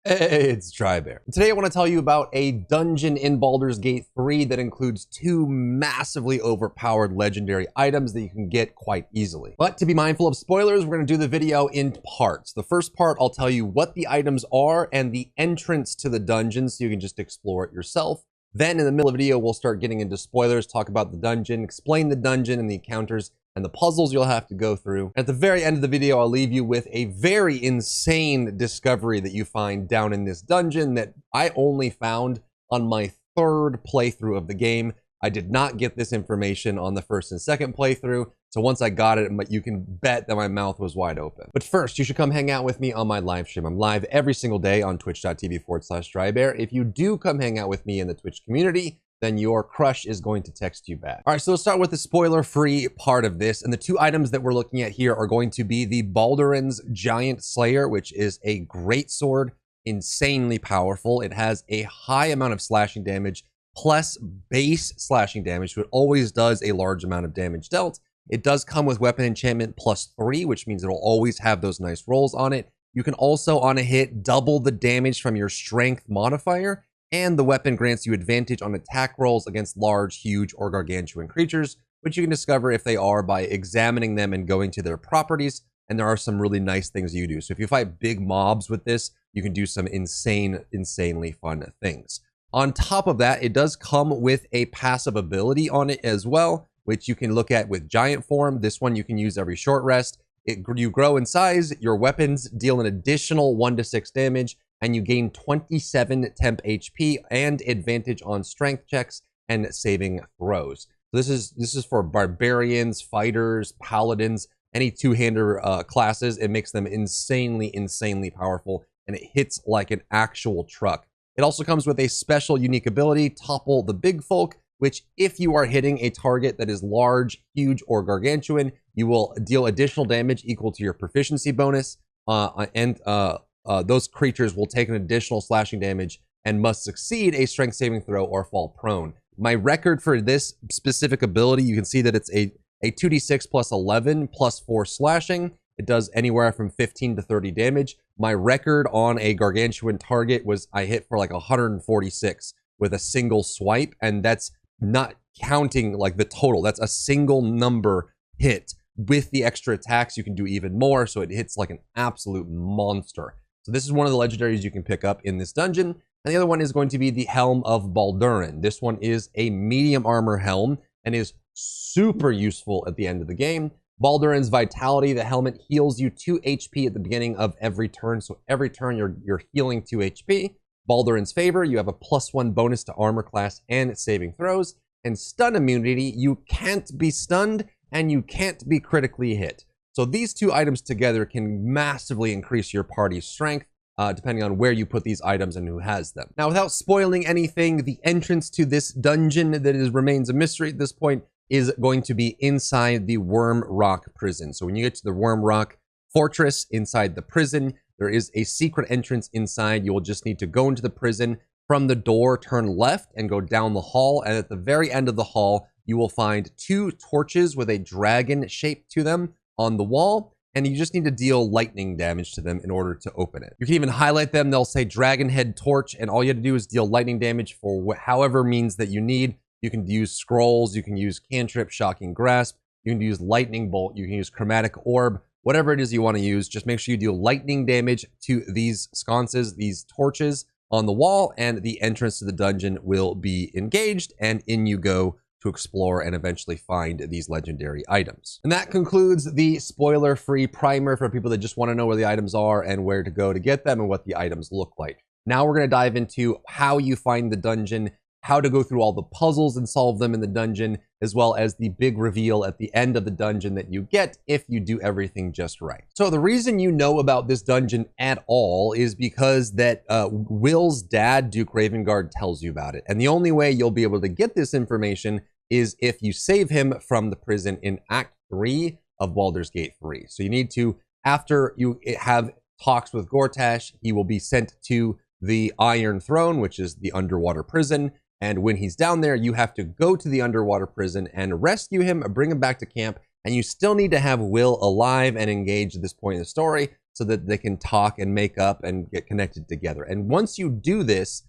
Hey, it's Drybear. Today I want to tell you about a dungeon in Baldur's Gate 3 that includes two massively overpowered legendary items that you can get quite easily. But to be mindful of spoilers, we're going to do the video in parts. The first part, I'll tell you what the items are and the entrance to the dungeon so you can just explore it yourself. Then in the middle of the video, we'll start getting into spoilers, talk about the dungeon, explain the dungeon and the encounters and the puzzles you'll have to go through. At the very end of the video, I'll leave you with a very insane discovery that you find down in this dungeon that I only found on my third playthrough of the game. I did not get this information on the first and second playthrough, so once I got it, you can bet that my mouth was wide open. But first, you should come hang out with me on my live stream. I'm live every single day on twitch.tv/Drybear. If you do come hang out with me in the Twitch community, then your crush is going to text you back. All right, so let's start with the spoiler-free part of this. And the two items that we're looking at here are going to be the Baldur's Giant Slayer, which is a great sword, insanely powerful. It has a high amount of slashing damage plus base slashing damage, so it always does a large amount of damage dealt. It does come with weapon enchantment +3, which means it'll always have those nice rolls on it. You can also, on a hit, double the damage from your strength modifier, and the weapon grants you advantage on attack rolls against large, huge, or gargantuan creatures, which you can discover if they are by examining them and going to their properties, and there are some really nice things you do. So if you fight big mobs with this, you can do some insanely fun things. On top of that, it does come with a passive ability on it as well, which you can look at with Giant Form. This one you can use every short rest. You grow in size, your weapons deal an additional 1 to 6 damage, and you gain 27 temp HP and advantage on strength checks and saving throws. So this is for barbarians, fighters, paladins, any two-hander classes. It makes them insanely powerful, and it hits like an actual truck. It also comes with a special unique ability, Topple the Big Folk, which if you are hitting a target that is large, huge, or gargantuan, you will deal additional damage equal to your proficiency bonus, those creatures will take an additional slashing damage and must succeed a strength saving throw or fall prone. My record for this specific ability, you can see that it's a 2d6 plus 11 plus 4 slashing. It does anywhere from 15 to 30 damage. My record on a gargantuan target was I hit for like 146 with a single swipe, and that's not counting like the total. That's a single number hit. With the extra attacks, you can do even more, so it hits like an absolute monster. So this is one of the legendaries you can pick up in this dungeon. And the other one is going to be the Helm of Baldur. This one is a medium armor helm and is super useful at the end of the game. Baldur's Vitality, the helmet heals you 2 HP at the beginning of every turn. So every turn you're healing 2 HP. Baldur's Favor, you have a +1 bonus to armor class and saving throws. And Stun Immunity, you can't be stunned and you can't be critically hit. So these two items together can massively increase your party's strength, depending on where you put these items and who has them. Now, without spoiling anything, the entrance to this dungeon that remains a mystery at this point is going to be inside the Worm Rock prison. So when you get to the Worm Rock fortress inside the prison, there is a secret entrance inside. You will just need to go into the prison. From the door, turn left and go down the hall. And at the very end of the hall, you will find 2 torches with a dragon shape to them on the wall, and you just need to deal lightning damage to them in order to open it. You can even highlight them. They'll say Dragon Head Torch, and all you have to do is deal lightning damage for however means that you need. You can use scrolls, you can use cantrip, Shocking Grasp, you can use Lightning Bolt, you can use Chromatic Orb, whatever it is you want to use. Just make sure you deal lightning damage to these sconces, these torches on the wall, and the entrance to the dungeon will be engaged, and in you go to explore and eventually find these legendary items. And that concludes the spoiler-free primer for people that just want to know where the items are and where to go to get them and what the items look like. Now we're going to dive into how you find the dungeon, how to go through all the puzzles and solve them in the dungeon, as well as the big reveal at the end of the dungeon that you get if you do everything just right. So the reason you know about this dungeon at all is because that Will's dad, Duke Ravengard, tells you about it. And the only way you'll be able to get this information is if you save him from the prison in Act 3 of Baldur's Gate 3. So you need to, after you have talks with Gortash, he will be sent to the Iron Throne, which is the underwater prison. And when he's down there, you have to go to the underwater prison and rescue him, bring him back to camp. And you still need to have Will alive and engaged at this point in the story. so that they can talk and make up and get connected together. And once you do this,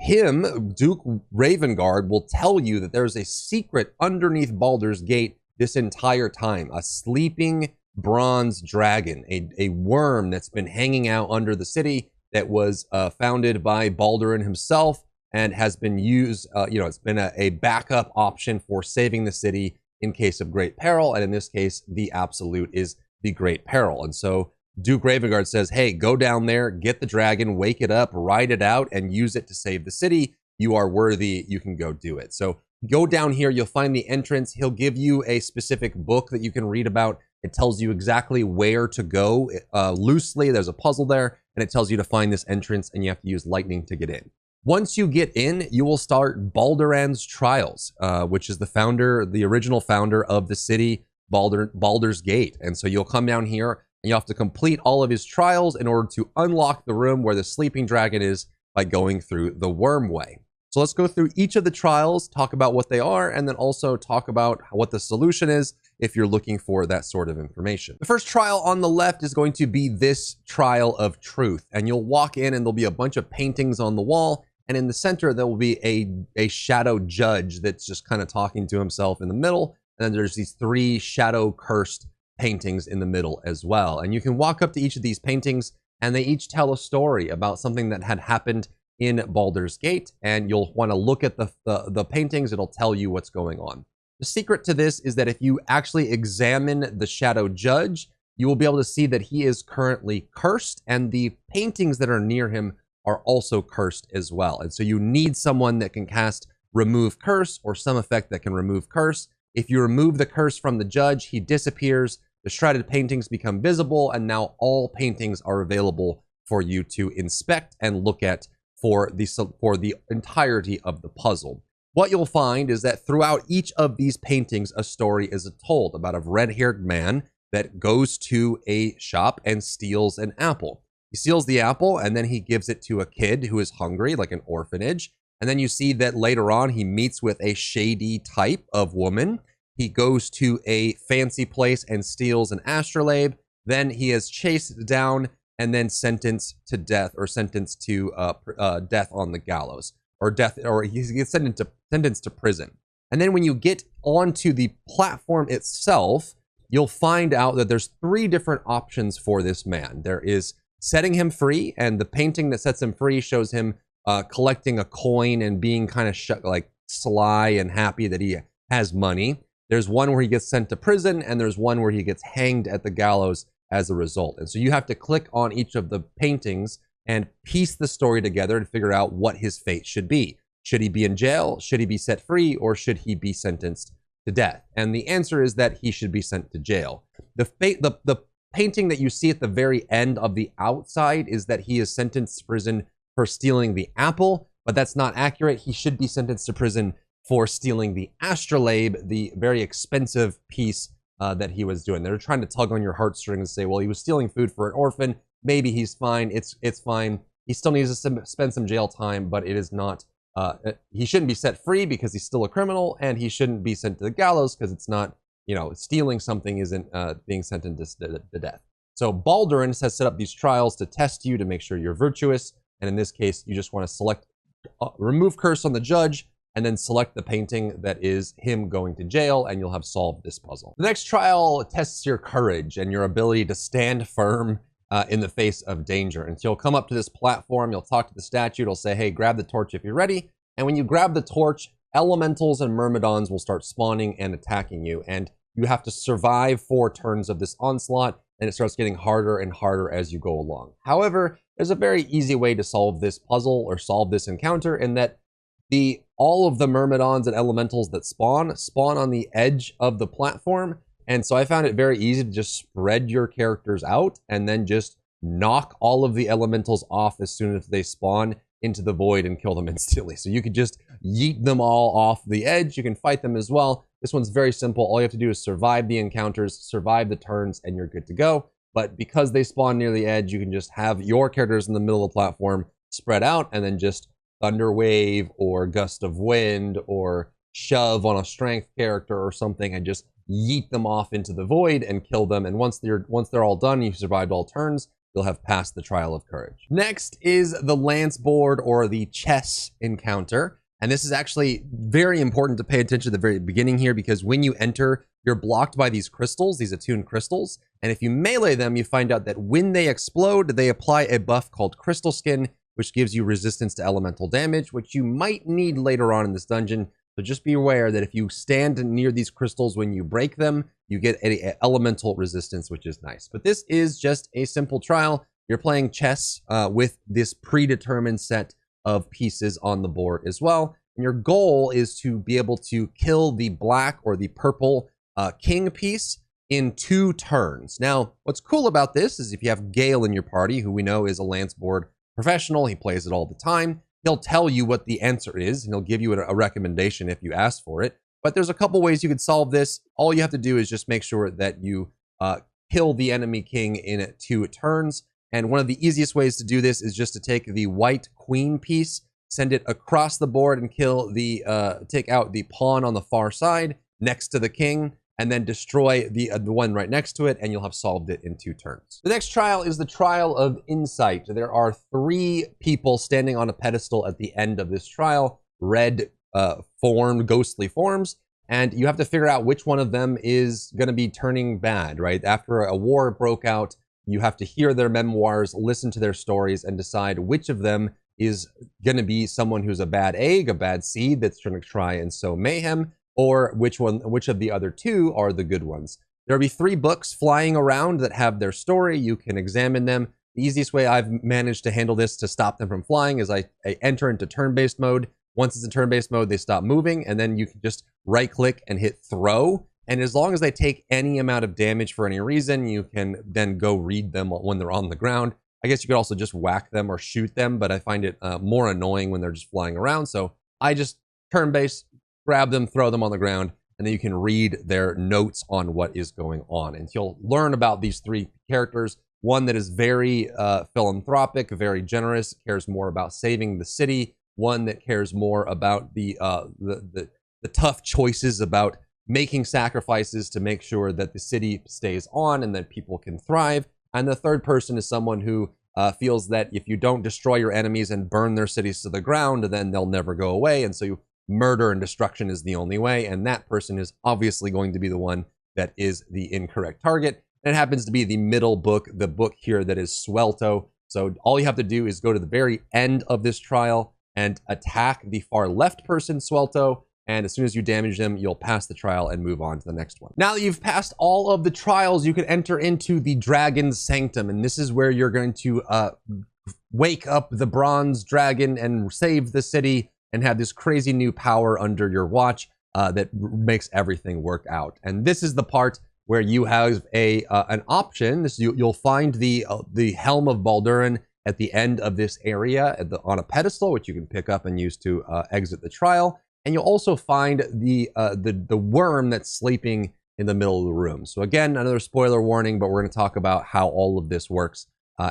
Duke Ravengard, will tell you that there's a secret underneath Baldur's Gate this entire time, a sleeping bronze dragon, a worm that's been hanging out under the city that was founded by Baldur himself and has been used, it's been a backup option for saving the city in case of great peril. And in this case, the absolute is the great peril. And so Duke Ravengard says, hey, go down there, get the dragon, wake it up, ride it out, and use it to save the city. You are worthy. You can go do it. So go down here. You'll find the entrance. He'll give you a specific book that you can read about. It tells you exactly where to go. Loosely, there's a puzzle there, and it tells you to find this entrance, and you have to use lightning to get in. Once you get in, you will start Baldur's Trials, which is the original founder of the city, Baldur's Gate. And so you'll come down here, and you have to complete all of his trials in order to unlock the room where the sleeping dragon is by going through the worm way. So let's go through each of the trials, talk about what they are, and then also talk about what the solution is if you're looking for that sort of information. The first trial on the left is going to be this trial of truth. And you'll walk in and there'll be a bunch of paintings on the wall. And in the center, there will be a shadow judge that's just kind of talking to himself in the middle. And then there's these 3 shadow cursed paintings in the middle as well. And you can walk up to each of these paintings and they each tell a story about something that had happened in Baldur's Gate. And you'll want to look at the paintings. It'll tell you what's going on. The secret to this is that if you actually examine the shadow judge, you will be able to see that he is currently cursed, and the paintings that are near him are also cursed as well. And so you need someone that can cast remove curse or some effect that can remove curse. If you remove the curse from the judge, he disappears, the shredded paintings become visible, and now all paintings are available for you to inspect and look at for the entirety of the puzzle. What you'll find is that throughout each of these paintings, a story is told about a red-haired man that goes to a shop and steals an apple. He steals the apple and then he gives it to a kid who is hungry, like an orphanage. And then you see that later on, he meets with a shady type of woman. He goes to a fancy place and steals an astrolabe. Then he is chased down and then sentenced to death, or sentenced to death on the gallows, or he gets sentenced to prison. And then when you get onto the platform itself, you'll find out that there's 3 different options for this man. There is setting him free, and the painting that sets him free shows him collecting a coin and being kind of like sly and happy that he has money. There's one where he gets sent to prison, and there's one where he gets hanged at the gallows as a result. And so you have to click on each of the paintings and piece the story together and figure out what his fate should be. Should he be in jail? Should he be set free? Or should he be sentenced to death? And the answer is that he should be sent to jail. The painting that you see at the very end of the outside is that he is sentenced to prison for stealing the apple, but that's not accurate. He should be sentenced to prison for stealing the astrolabe, the very expensive piece that he was doing. They're trying to tug on your heartstrings and say, well, he was stealing food for an orphan. Maybe he's fine. It's fine. He still needs to spend some jail time, but it is not, he shouldn't be set free because he's still a criminal, and he shouldn't be sent to the gallows because it's not, stealing something isn't being sentenced to death. So Baldur has set up these trials to test you to make sure you're virtuous. And in this case, you just want to select, remove curse on the judge, and then select the painting that is him going to jail, and you'll have solved this puzzle. The next trial tests your courage and your ability to stand firm in the face of danger. And so you'll come up to this platform, you'll talk to the statue, it'll say, hey, grab the torch if you're ready. And when you grab the torch, elementals and myrmidons will start spawning and attacking you. And you have to survive 4 turns of this onslaught, and it starts getting harder and harder as you go along. However, there's a very easy way to solve this puzzle or solve this encounter, in that all of the myrmidons and elementals that spawn on the edge of the platform. And so I found it very easy to just spread your characters out and then just knock all of the elementals off as soon as they spawn into the void and kill them instantly. So you could just yeet them all off the edge. You can fight them as well. This one's very simple. All you have to do is survive the encounters, survive the turns, and you're good to go. But because they spawn near the edge, you can just have your characters in the middle of the platform spread out, and then just thunder wave or gust of wind or shove on a strength character or something, and just yeet them off into the void and kill them. And once they're all done, you've survived all turns, you'll have passed the trial of courage. Next is the lance board or the chess encounter. And this is actually very important to pay attention to the very beginning here, because when you enter, you're blocked by these crystals, these attuned crystals. And if you melee them, you find out that when they explode, they apply a buff called Crystal Skin, which gives you resistance to elemental damage, which you might need later on in this dungeon. So just be aware that if you stand near these crystals when you break them, you get an elemental resistance, which is nice. But this is just a simple trial. You're playing chess with this predetermined set of pieces on the board as well. And your goal is to be able to kill the black or the purple king piece in 2 turns. Now, what's cool about this is if you have Gale in your party, who we know is a lance board professional, he plays it all the time, he'll tell you what the answer is, and he'll give you a recommendation if you ask for it. But there's a couple ways you could solve this. All you have to do is just make sure that you kill the enemy king in 2 turns. And one of the easiest ways to do this is just to take the white queen piece, send it across the board and kill the, take out the pawn on the far side next to the king, and then destroy the one right next to it, and you'll have solved it in 2 turns. The next trial is the trial of insight. There are 3 people standing on a pedestal at the end of this trial, red formed, ghostly forms, and you have to figure out which one of them is going to be turning bad, right? After a war broke out, you have to hear their memoirs, listen to their stories, and decide which of them is going to be someone who's a bad egg, a bad seed that's going to try and sow mayhem, or which of the other 2 are the good ones. There'll be 3 books flying around that have their story. You can examine them. The easiest way I've managed to handle this to stop them from flying is I enter into turn-based mode. Once it's in turn-based mode, they stop moving, and then you can just right-click and hit throw. And as long as they take any amount of damage for any reason, you can then go read them when they're on the ground. I guess you could also just whack them or shoot them, but I find it more annoying when they're just flying around. So I just turn-based, grab them, throw them on the ground, and then you can read their notes on what is going on. And you'll learn about these 3 characters. One that is very philanthropic, very generous, cares more about saving the city. One that cares more about the tough choices about making sacrifices to make sure that the city stays on and that people can thrive. And the third person is someone who feels that if you don't destroy your enemies and burn their cities to the ground, then they'll never go away. And so murder and destruction is the only way, and that person is obviously going to be the one that is the incorrect target. And it happens to be the middle book, the book here that is Swelto. So all you have to do is go to the very end of this trial and attack the far left person, Swelto, and as soon as you damage them, you'll pass the trial and move on to the next one. Now that you've passed all of the trials, you can enter into the Dragon's Sanctum, and this is where you're going to wake up the bronze dragon and save the city and have this crazy new power under your watch that makes everything work out. And this is the part where you have an option. You'll find the Helm of Baldur at the end of this area on a pedestal, which you can pick up and use to exit the trial. And you'll also find the worm that's sleeping in the middle of the room. So again, another spoiler warning, but we're going to talk about how all of this works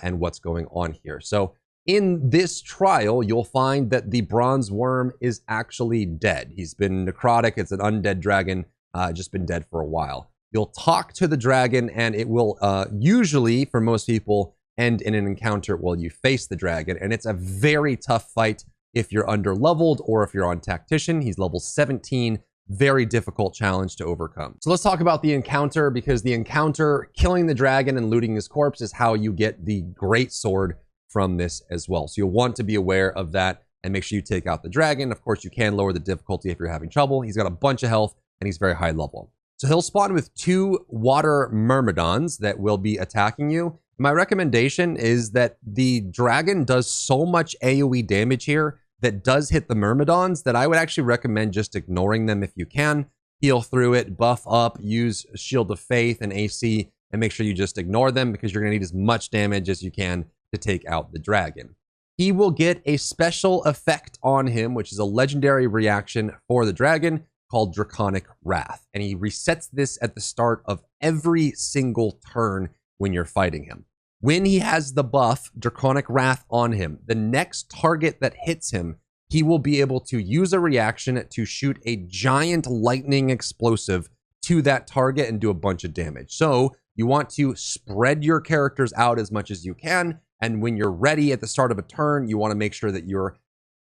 and what's going on here. So in this trial, you'll find that the bronze worm is actually dead. He's been necrotic. It's an undead dragon, just been dead for a while. You'll talk to the dragon, and it will usually, for most people, end in an encounter while you face the dragon. And it's a very tough fight if you're under-leveled or if you're on Tactician. He's level 17. Very difficult challenge to overcome. So let's talk about the encounter, because the encounter, killing the dragon and looting his corpse, is how you get the great sword from this as well. So you'll want to be aware of that and make sure you take out the dragon. Of course, you can lower the difficulty if you're having trouble. He's got a bunch of health and he's very high level. So he'll spawn with 2 water myrmidons that will be attacking you. My recommendation is that the dragon does so much AoE damage here that does hit the myrmidons that I would actually recommend just ignoring them if you can. Heal through it, buff up, use Shield of Faith and AC, and make sure you just ignore them, because you're going to need as much damage as you can to take out the dragon. He will get a special effect on him, which is a legendary reaction for the dragon called Draconic Wrath. And he resets this at the start of every single turn when you're fighting him. When he has the buff Draconic Wrath on him, the next target that hits him, he will be able to use a reaction to shoot a giant lightning explosive to that target and do a bunch of damage. So you want to spread your characters out as much as you can. And when you're ready at the start of a turn, you want to make sure that you're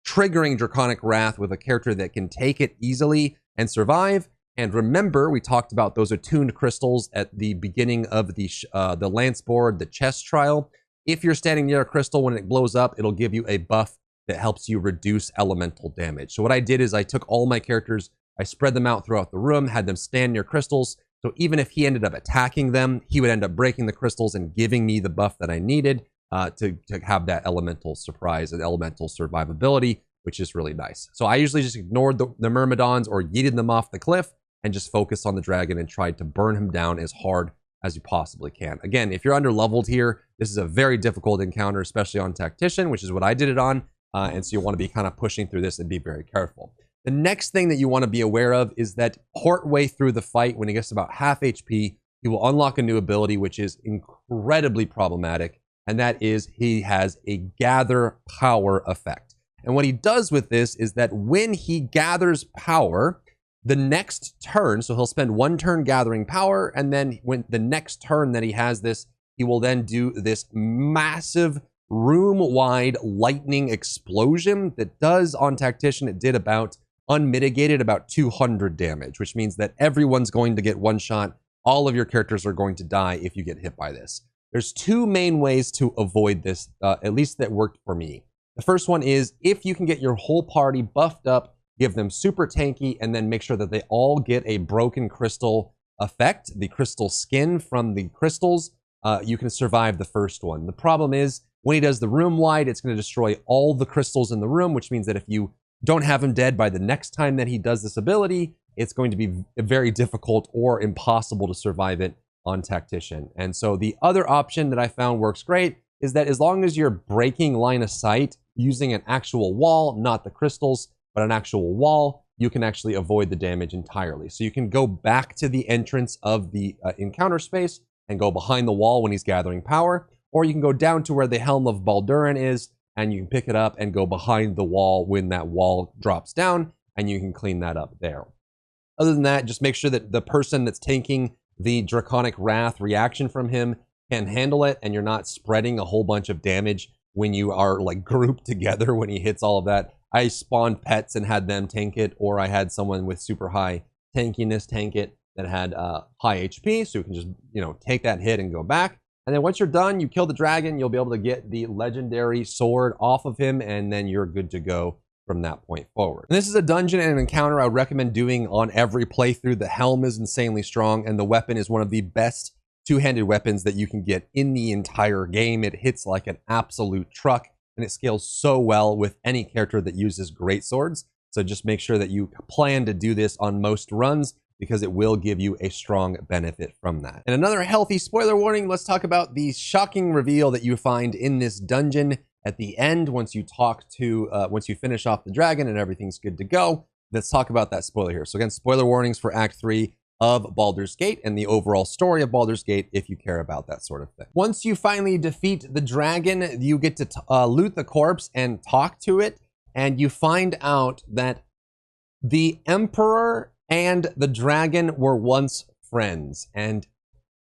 triggering Draconic Wrath with a character that can take it easily and survive. And remember, we talked about those attuned crystals at the beginning of the Lance board, the chess trial. If you're standing near a crystal, when it blows up, it'll give you a buff that helps you reduce elemental damage. So what I did is I took all my characters, I spread them out throughout the room, had them stand near crystals. So even if he ended up attacking them, he would end up breaking the crystals and giving me the buff that I needed to have that elemental surprise and elemental survivability, which is really nice. So I usually just ignored the Myrmidons or yeeted them off the cliff and just focused on the dragon and tried to burn him down as hard as you possibly can. Again, if you're under leveled here, this is a very difficult encounter, especially on Tactician, which is what I did it on. And so you want to be kind of pushing through this and be very careful. The next thing that you want to be aware of is that partway through the fight, when he gets about half HP, he will unlock a new ability, which is incredibly problematic. And that is he has a gather power effect. And what he does with this is that when he gathers power, the next turn, so he'll spend one turn gathering power, and then when the next turn that he has this, he will then do this massive room-wide lightning explosion that does on Tactician, it did about unmitigated about 200 damage, which means that everyone's going to get one shot. All of your characters are going to die if you get hit by this. There's two main ways to avoid this, at least that worked for me. The first one is if you can get your whole party buffed up, give them super tanky, and then make sure that they all get a broken crystal effect, the crystal skin from the crystals, you can survive the first one. The problem is when he does the room wide, it's going to destroy all the crystals in the room, which means that if you don't have him dead by the next time that he does this ability, it's going to be very difficult or impossible to survive it on Tactician. And so the other option that I found works great is that as long as you're breaking line of sight using an actual wall, not the crystals, but an actual wall, you can actually avoid the damage entirely. So you can go back to the entrance of the encounter space and go behind the wall when he's gathering power, or you can go down to where the Helm of Baldur is, and you can pick it up and go behind the wall when that wall drops down, and you can clean that up there. Other than that, just make sure that the person that's tanking the Draconic Wrath reaction from him can handle it, and you're not spreading a whole bunch of damage when you are like grouped together when he hits all of that. I spawned pets and had them tank it, or I had someone with super high tankiness tank it that had high HP, so you can just, take that hit and go back. And then once you're done, you kill the dragon, you'll be able to get the legendary sword off of him, and then you're good to go from that point forward. And this is a dungeon and an encounter I would recommend doing on every playthrough. The helm is insanely strong, and the weapon is one of the best two-handed weapons that you can get in the entire game. It hits like an absolute truck, and it scales so well with any character that uses great swords. So just make sure that you plan to do this on most runs, because it will give you a strong benefit from that. And another healthy spoiler warning, let's talk about the shocking reveal that you find in this dungeon at the end once you once you finish off the dragon and everything's good to go. Let's talk about that spoiler here. So again, spoiler warnings for Act 3 of Baldur's Gate and the overall story of Baldur's Gate if you care about that sort of thing. Once you finally defeat the dragon, you get to loot the corpse and talk to it, and you find out that the Emperor and the dragon were once friends. And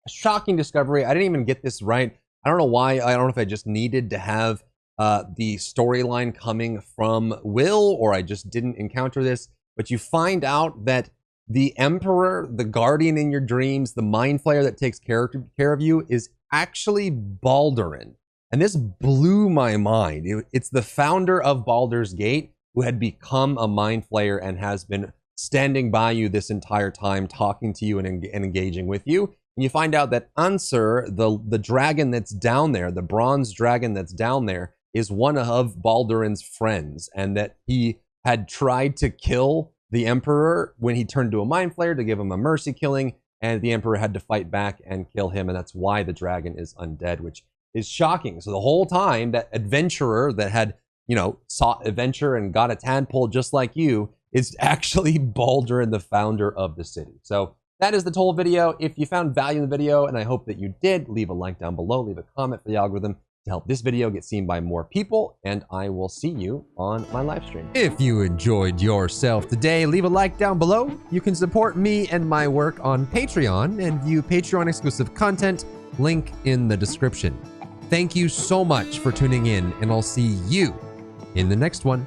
a shocking discovery. I didn't even get this right. I don't know why. I don't know if I just needed to have the storyline coming from Will, or I just didn't encounter this. But you find out that the Emperor, the guardian in your dreams, the mind flayer that takes care of you, is actually Baldurin. And this blew my mind. It's the founder of Baldur's Gate who had become a mind flayer and has been standing by you this entire time, talking to you and engaging with you. And you find out that Ansur, the dragon that's down there, the bronze dragon that's down there, is one of Baldurin's friends, and that he had tried to kill the Emperor when he turned to a mind flayer to give him a mercy killing, and the Emperor had to fight back and kill him, and that's why the dragon is undead, which is shocking. So the whole time, that adventurer that had, sought adventure and got a tadpole just like you, is actually Baldur, the founder of the city. So that is the whole video. If you found value in the video, and I hope that you did, leave a like down below, leave a comment for the algorithm, to help this video get seen by more people, and I will see you on my live stream. If you enjoyed yourself today, leave a like down below. You can support me and my work on Patreon and view Patreon exclusive content, link in the description. Thank you so much for tuning in, and I'll see you in the next one.